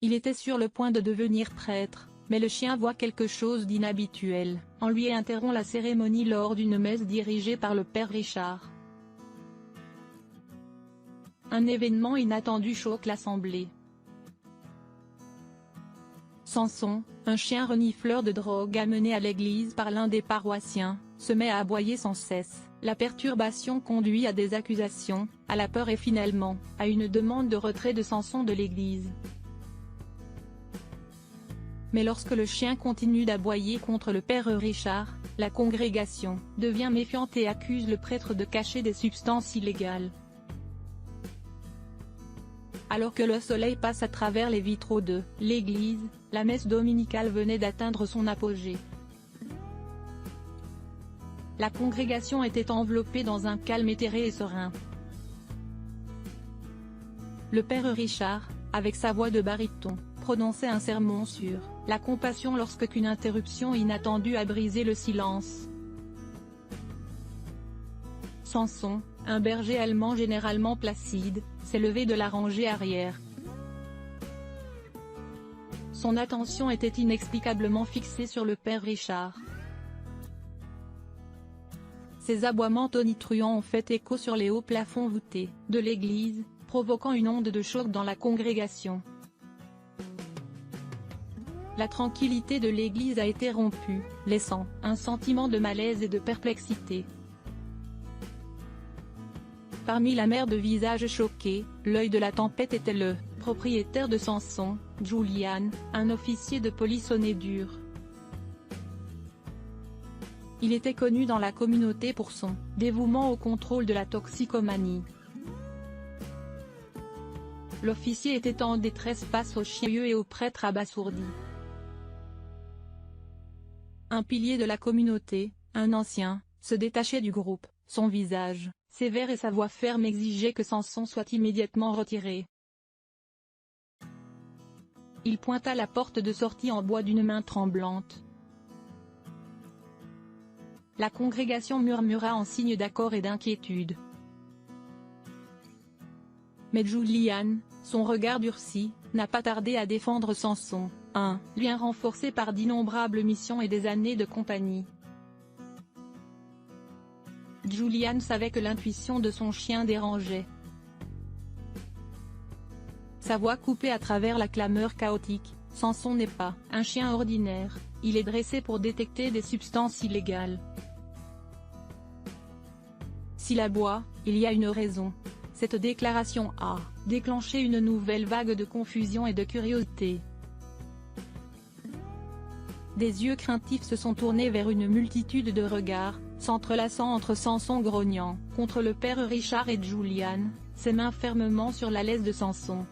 Il était sur le point de devenir prêtre, mais le chien voit quelque chose d'inhabituel, en lui et interrompt la cérémonie lors d'une messe dirigée par le père Richard. Un événement inattendu choque l'assemblée. Samson, un chien renifleur de drogue amené à l'église par l'un des paroissiens, se met à aboyer sans cesse. La perturbation conduit à des accusations, à la peur et finalement, à une demande de retrait de Samson de l'église. Mais lorsque le chien continue d'aboyer contre le père Richard, la congrégation devient méfiante et accuse le prêtre de cacher des substances illégales. Alors que le soleil passe à travers les vitraux de l'église, la messe dominicale venait d'atteindre son apogée. La congrégation était enveloppée dans un calme éthéré et serein. Le père Richard, avec sa voix de baryton, prononçait un sermon sur la compassion lorsqu'une interruption inattendue a brisé le silence. Samson, un berger allemand généralement placide, s'est levé de la rangée arrière. Son attention était inexplicablement fixée sur le père Richard. Ses aboiements tonitruants ont fait écho sur les hauts plafonds voûtés de l'église, provoquant une onde de choc dans la congrégation. La tranquillité de l'église a été rompue, laissant un sentiment de malaise et de perplexité. Parmi la mer de visages choqués, l'œil de la tempête était le propriétaire de Samson, Julian, un officier de police au nez dur. Il était connu dans la communauté pour son dévouement au contrôle de la toxicomanie. L'officier était en détresse face aux chiens et aux prêtres abasourdis. Un pilier de la communauté, un ancien, se détachait du groupe, son visage sévère et sa voix ferme exigeaient que Samson soit immédiatement retiré. Il pointa la porte de sortie en bois d'une main tremblante. La congrégation murmura en signe d'accord et d'inquiétude. Mais Julian, son regard durci, n'a pas tardé à défendre Samson, un lien renforcé par d'innombrables missions et des années de compagnie. Julian savait que l'intuition de son chien dérangeait. Sa voix coupée à travers la clameur chaotique, Samson n'est pas un chien ordinaire, il est dressé pour détecter des substances illégales. S'il aboie, il y a une raison. Cette déclaration a déclenché une nouvelle vague de confusion et de curiosité. Des yeux craintifs se sont tournés vers une multitude de regards, s'entrelaçant entre Samson grognant contre le père Richard et Julian, ses mains fermement sur la laisse de Samson.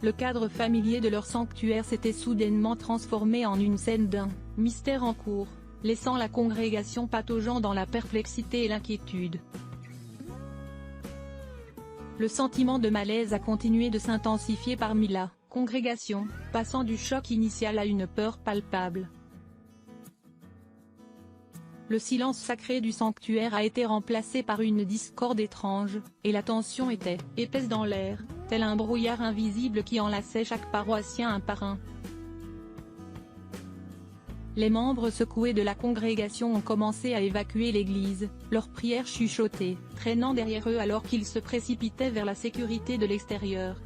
Le cadre familier de leur sanctuaire s'était soudainement transformé en une scène d'un mystère en cours, laissant la congrégation pataugeant dans la perplexité et l'inquiétude. Le sentiment de malaise a continué de s'intensifier parmi la congrégation, passant du choc initial à une peur palpable. Le silence sacré du sanctuaire a été remplacé par une discorde étrange, et la tension était épaisse dans l'air, tel un brouillard invisible qui enlaçait chaque paroissien un par un. Les membres secoués de la congrégation ont commencé à évacuer l'église, leurs prières chuchotées, traînant derrière eux alors qu'ils se précipitaient vers la sécurité de l'extérieur.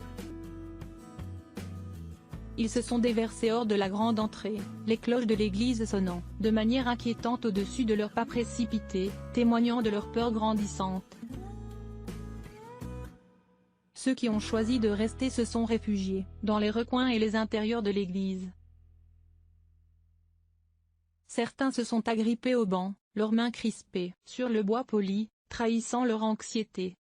Ils se sont déversés hors de la grande entrée, les cloches de l'église sonnant de manière inquiétante au-dessus de leurs pas précipités, témoignant de leur peur grandissante. Ceux qui ont choisi de rester se sont réfugiés dans les recoins et les intérieurs de l'église. Certains se sont agrippés aux bancs, leurs mains crispées sur le bois poli, trahissant leur anxiété.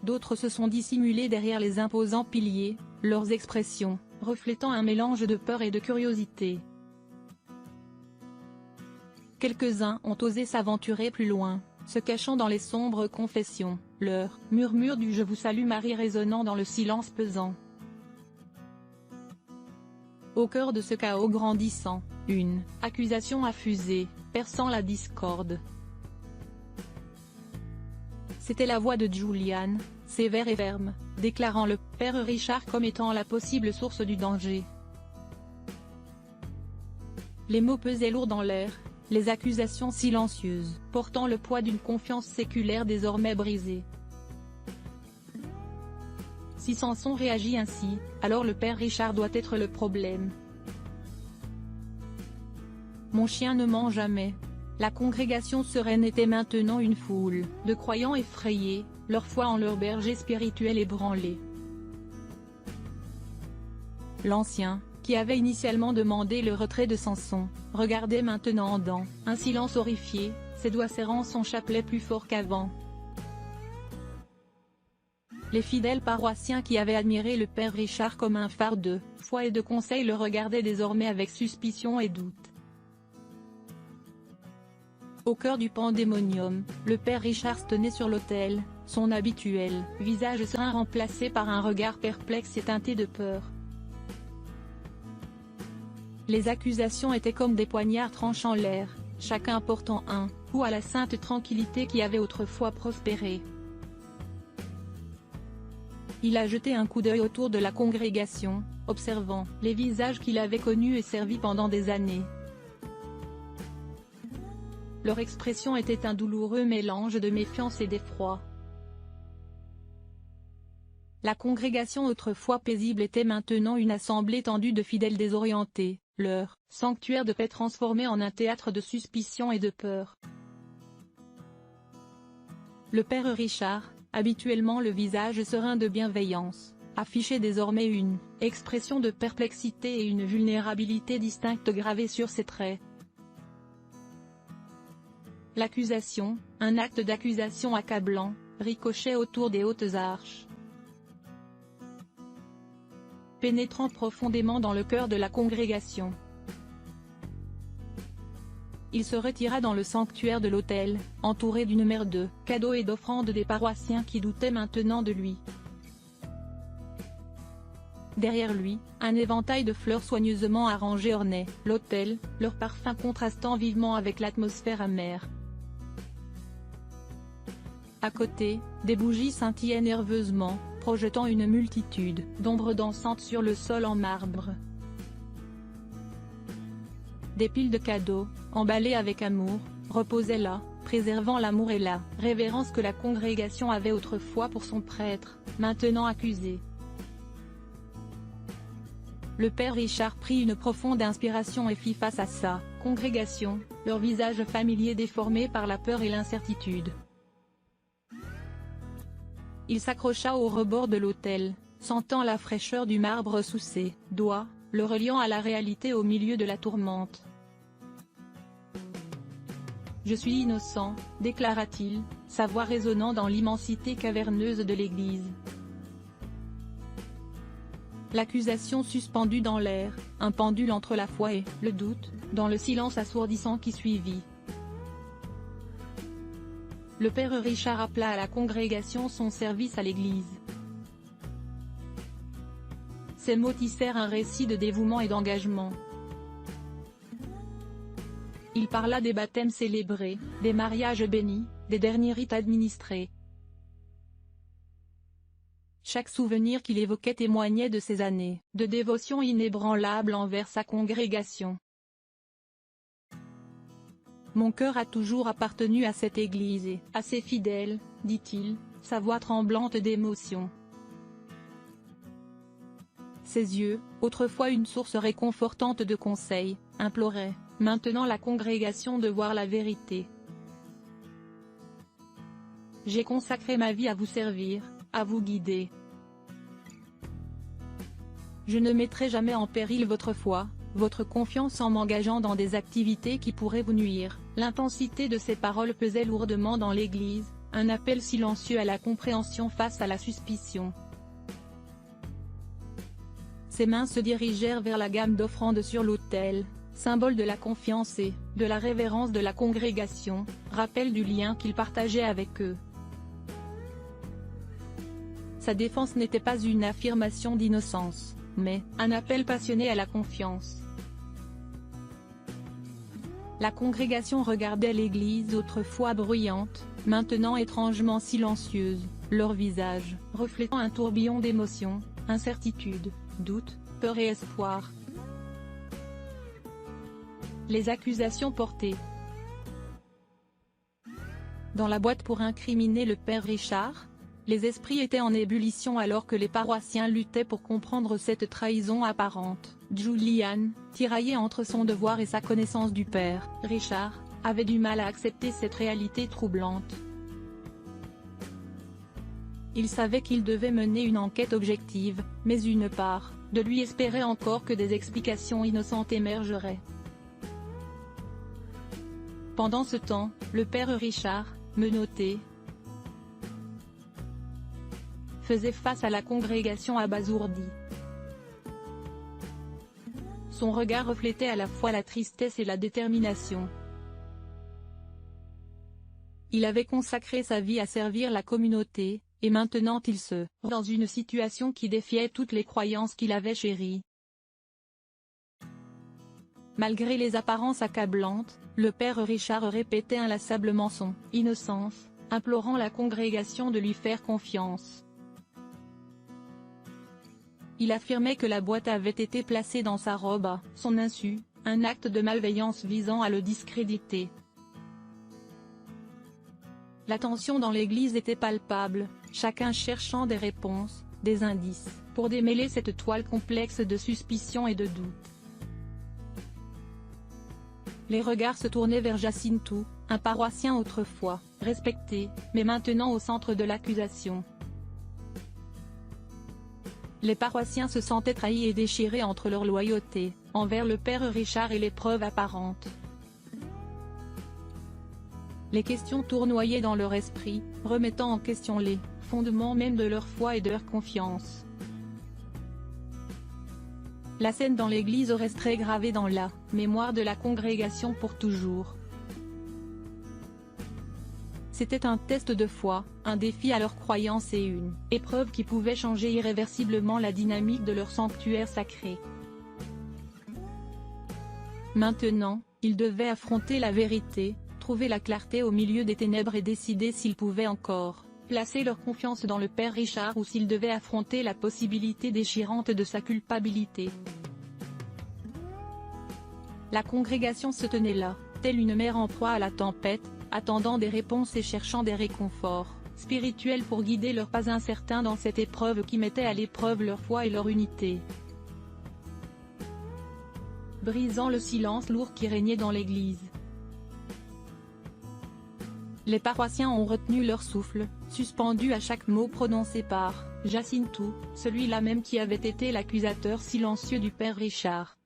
D'autres se sont dissimulés derrière les imposants piliers, leurs expressions reflétant un mélange de peur et de curiosité. Quelques-uns ont osé s'aventurer plus loin, se cachant dans les sombres confessions, leur murmure du « Je vous salue Marie » résonnant dans le silence pesant. Au cœur de ce chaos grandissant, une accusation a fusé, perçant la discorde. C'était la voix de Julian, sévère et ferme, déclarant le père Richard comme étant la possible source du danger. Les mots pesaient lourd dans l'air, les accusations silencieuses, portant le poids d'une confiance séculaire désormais brisée. Si Samson réagit ainsi, alors le père Richard doit être le problème. Mon chien ne ment jamais. La congrégation sereine était maintenant une foule de croyants effrayés, leur foi en leur berger spirituel ébranlée. L'ancien, qui avait initialement demandé le retrait de Samson, regardait maintenant dans un silence horrifié, ses doigts serrant son chapelet plus fort qu'avant. Les fidèles paroissiens qui avaient admiré le père Richard comme un phare de foi et de conseil le regardaient désormais avec suspicion et doute. Au cœur du pandémonium, le père Richard se tenait sur l'autel, son habituel visage serein remplacé par un regard perplexe et teinté de peur. Les accusations étaient comme des poignards tranchant l'air, chacun portant un coup à la sainte tranquillité qui avait autrefois prospéré. Il a jeté un coup d'œil autour de la congrégation, observant les visages qu'il avait connus et servis pendant des années. Leur expression était un douloureux mélange de méfiance et d'effroi. La congrégation autrefois paisible était maintenant une assemblée tendue de fidèles désorientés, leur sanctuaire de paix transformé en un théâtre de suspicion et de peur. Le père Richard, habituellement le visage serein de bienveillance, affichait désormais une expression de perplexité et une vulnérabilité distincte gravée sur ses traits. L'accusation, un acte d'accusation accablant, ricochait autour des hautes arches. Pénétrant profondément dans le cœur de la congrégation. Il se retira dans le sanctuaire de l'autel, entouré d'une mer de cadeaux et d'offrandes des paroissiens qui doutaient maintenant de lui. Derrière lui, un éventail de fleurs soigneusement arrangées ornait l'autel, leur parfum contrastant vivement avec l'atmosphère amère. À côté, des bougies scintillaient nerveusement, projetant une multitude d'ombres dansantes sur le sol en marbre. Des piles de cadeaux, emballés avec amour, reposaient là, préservant l'amour et la révérence que la congrégation avait autrefois pour son prêtre, maintenant accusé. Le père Richard prit une profonde inspiration et fit face à sa congrégation, leur visage familier déformé par la peur et l'incertitude. Il s'accrocha au rebord de l'autel, sentant la fraîcheur du marbre sous ses doigts, le reliant à la réalité au milieu de la tourmente. « Je suis innocent », déclara-t-il, sa voix résonnant dans l'immensité caverneuse de l'église. L'accusation suspendue dans l'air, un pendule entre la foi et le doute, dans le silence assourdissant qui suivit. Le père Richard appela à la congrégation son service à l'église. Ces mots tissèrent un récit de dévouement et d'engagement. Il parla des baptêmes célébrés, des mariages bénis, des derniers rites administrés. Chaque souvenir qu'il évoquait témoignait de ses années de dévotion inébranlable envers sa congrégation. « Mon cœur a toujours appartenu à cette église et à ses fidèles, dit-il, sa voix tremblante d'émotion. Ses yeux, autrefois une source réconfortante de conseils, imploraient, maintenant la congrégation de voir la vérité. J'ai consacré ma vie à vous servir, à vous guider. Je ne mettrai jamais en péril votre foi, votre confiance en m'engageant dans des activités qui pourraient vous nuire. » L'intensité de ces paroles pesait lourdement dans l'église, un appel silencieux à la compréhension face à la suspicion. Ses mains se dirigèrent vers la gamme d'offrandes sur l'autel, symbole de la confiance et de la révérence de la congrégation, rappel du lien qu'il partageait avec eux. Sa défense n'était pas une affirmation d'innocence, mais un appel passionné à la confiance. La congrégation regardait l'église autrefois bruyante, maintenant étrangement silencieuse. leur visage reflétant un tourbillon d'émotions, incertitude, doute, peur et espoir. Les accusations portées. Dans la boîte pour incriminer le père Richard, les esprits étaient en ébullition alors que les paroissiens luttaient pour comprendre cette trahison apparente. Julian, tiraillé entre son devoir et sa connaissance du père Richard, avait du mal à accepter cette réalité troublante. Il savait qu'il devait mener une enquête objective, mais une part de lui espérait encore que des explications innocentes émergeraient. Pendant ce temps, le père Richard, menotté, faisait face à la congrégation abasourdie. Son regard reflétait à la fois la tristesse et la détermination. Il avait consacré sa vie à servir la communauté, et maintenant il se trouvait dans une situation qui défiait toutes les croyances qu'il avait chéries. Malgré les apparences accablantes, le père Richard répétait inlassablement son innocence, implorant la congrégation de lui faire confiance. Il affirmait que la boîte avait été placée dans sa robe à son insu, un acte de malveillance visant à le discréditer. La tension dans l'église était palpable, chacun cherchant des réponses, des indices, pour démêler cette toile complexe de suspicion et de doute. Les regards se tournaient vers Jacintou, un paroissien autrefois respecté, mais maintenant au centre de l'accusation. Les paroissiens se sentaient trahis et déchirés entre leur loyauté envers le père Richard et les preuves apparentes. Les questions tournoyaient dans leur esprit, remettant en question les fondements même de leur foi et de leur confiance. La scène dans l'église resterait gravée dans la mémoire de la congrégation pour toujours. C'était un test de foi, un défi à leur croyance et une épreuve qui pouvait changer irréversiblement la dynamique de leur sanctuaire sacré. Maintenant, ils devaient affronter la vérité, trouver la clarté au milieu des ténèbres et décider s'ils pouvaient encore placer leur confiance dans le père Richard ou s'ils devaient affronter la possibilité déchirante de sa culpabilité. La congrégation se tenait là, telle une mère en proie à la tempête, attendant des réponses et cherchant des réconforts spirituels pour guider leurs pas incertains dans cette épreuve qui mettait à l'épreuve leur foi et leur unité. Brisant le silence lourd qui régnait dans l'église. Les paroissiens ont retenu leur souffle, suspendus à chaque mot prononcé par Jacintou, celui-là même qui avait été l'accusateur silencieux du père Richard.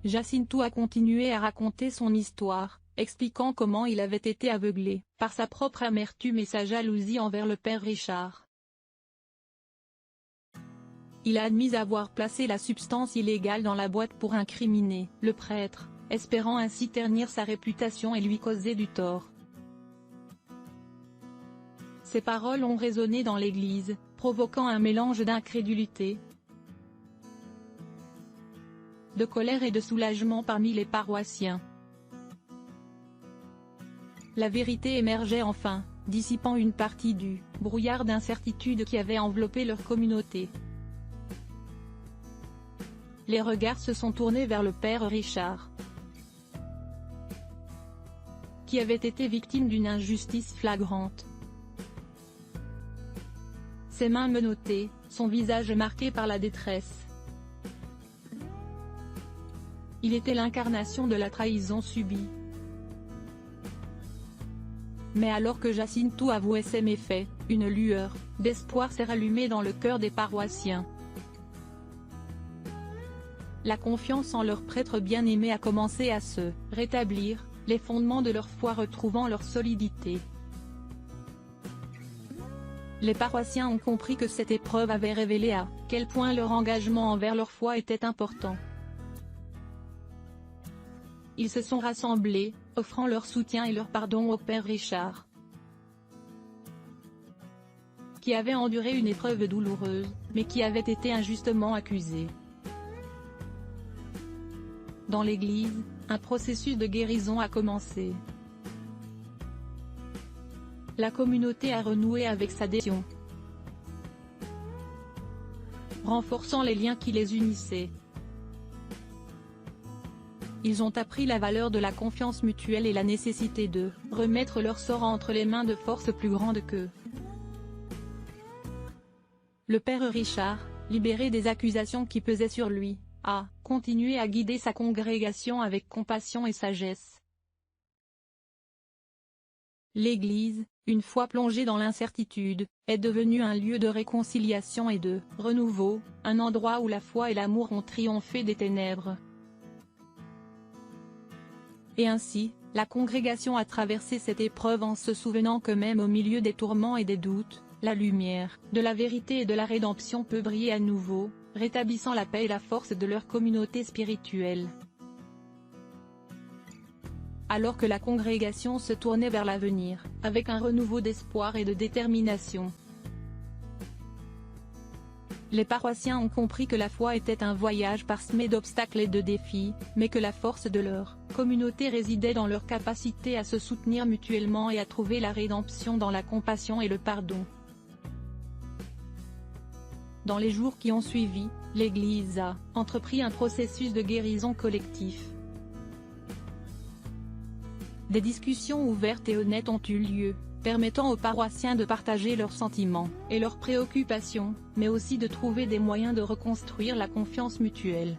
Jacintou a continué à raconter son histoire, expliquant comment il avait été aveuglé par sa propre amertume et sa jalousie envers le père Richard. Il a admis avoir placé la substance illégale dans la boîte pour incriminer le prêtre, espérant ainsi ternir sa réputation et lui causer du tort. Ces paroles ont résonné dans l'église, provoquant un mélange d'incrédulité, de colère et de soulagement parmi les paroissiens. La vérité émergeait enfin, dissipant une partie du brouillard d'incertitude qui avait enveloppé leur communauté. Les regards se sont tournés vers le père Richard, qui avait été victime d'une injustice flagrante. Ses mains menottées, son visage marqué par la détresse. Il était l'incarnation de la trahison subie. Mais alors que Jacintou avouait ses méfaits, une lueur d'espoir s'est rallumée dans le cœur des paroissiens. La confiance en leur prêtre bien-aimé a commencé à se rétablir, les fondements de leur foi retrouvant leur solidité. Les paroissiens ont compris que cette épreuve avait révélé à quel point leur engagement envers leur foi était important. Ils se sont rassemblés, offrant leur soutien et leur pardon au père Richard, qui avait enduré une épreuve douloureuse, mais qui avait été injustement accusé. Dans l'église, un processus de guérison a commencé. la communauté a renoué avec sa décision, renforçant les liens qui les unissaient. Ils ont appris la valeur de la confiance mutuelle et la nécessité de remettre leur sort entre les mains de forces plus grandes qu'eux. Le père Richard, libéré des accusations qui pesaient sur lui, a continué à guider sa congrégation avec compassion et sagesse. L'Église, une fois plongée dans l'incertitude, est devenue un lieu de réconciliation et de renouveau, un endroit où la foi et l'amour ont triomphé des ténèbres. Et ainsi, la congrégation a traversé cette épreuve en se souvenant que même au milieu des tourments et des doutes, la lumière de la vérité et de la rédemption peut briller à nouveau, rétablissant la paix et la force de leur communauté spirituelle. Alors que la congrégation se tournait vers l'avenir, avec un renouveau d'espoir et de détermination, les paroissiens ont compris que la foi était un voyage parsemé d'obstacles et de défis, mais que la force de leur communauté résidait dans leur capacité à se soutenir mutuellement et à trouver la rédemption dans la compassion et le pardon. Dans les jours qui ont suivi, l'Église a entrepris un processus de guérison collectif. Des discussions ouvertes et honnêtes ont eu lieu, permettant aux paroissiens de partager leurs sentiments et leurs préoccupations, mais aussi de trouver des moyens de reconstruire la confiance mutuelle.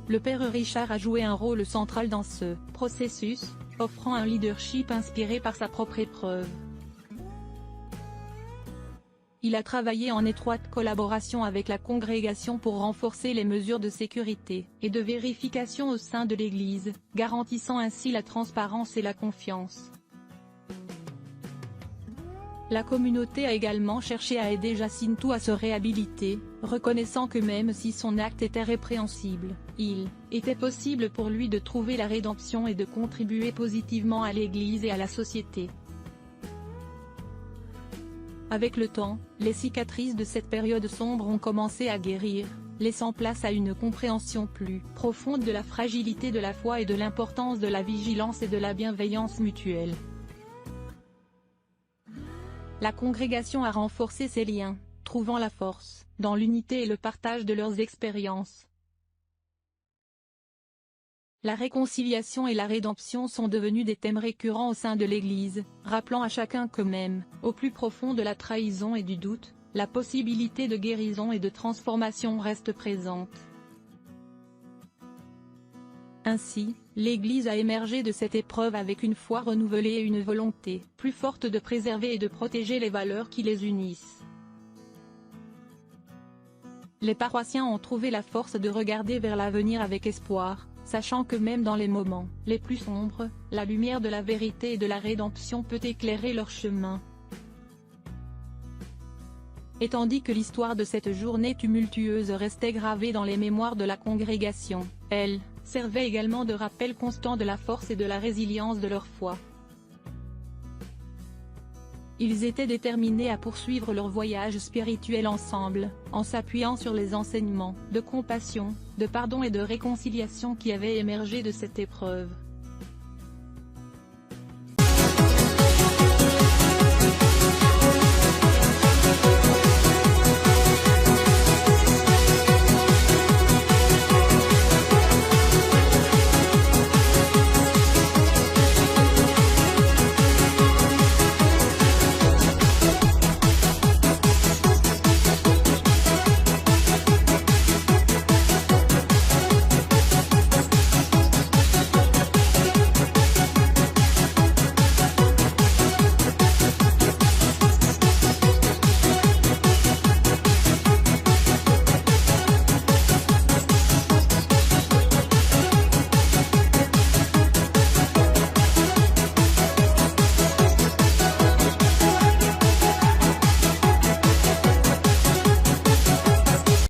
Le père Richard a joué un rôle central dans ce processus, offrant un leadership inspiré par sa propre épreuve. Il a travaillé en étroite collaboration avec la congrégation pour renforcer les mesures de sécurité et de vérification au sein de l'Église, garantissant ainsi la transparence et la confiance. La communauté a également cherché à aider Jacinto à se réhabiliter, reconnaissant que même si son acte était répréhensible, il était possible pour lui de trouver la rédemption et de contribuer positivement à l'Église et à la société. Avec le temps, les cicatrices de cette période sombre ont commencé à guérir, laissant place à une compréhension plus profonde de la fragilité de la foi et de l'importance de la vigilance et de la bienveillance mutuelle. La congrégation a renforcé ses liens, trouvant la force dans l'unité et le partage de leurs expériences. La réconciliation et la rédemption sont devenus des thèmes récurrents au sein de l'Église, rappelant à chacun que même, au plus profond de la trahison et du doute, la possibilité de guérison et de transformation reste présente. Ainsi, l'Église a émergé de cette épreuve avec une foi renouvelée et une volonté plus forte de préserver et de protéger les valeurs qui les unissent. Les paroissiens ont trouvé la force de regarder vers l'avenir avec espoir, sachant que même dans les moments les plus sombres, la lumière de la vérité et de la rédemption peut éclairer leur chemin. Et tandis que l'histoire de cette journée tumultueuse restait gravée dans les mémoires de la congrégation, elle servait également de rappel constant de la force et de la résilience de leur foi. Ils étaient déterminés à poursuivre leur voyage spirituel ensemble, en s'appuyant sur les enseignements de compassion, de pardon et de réconciliation qui avaient émergé de cette épreuve.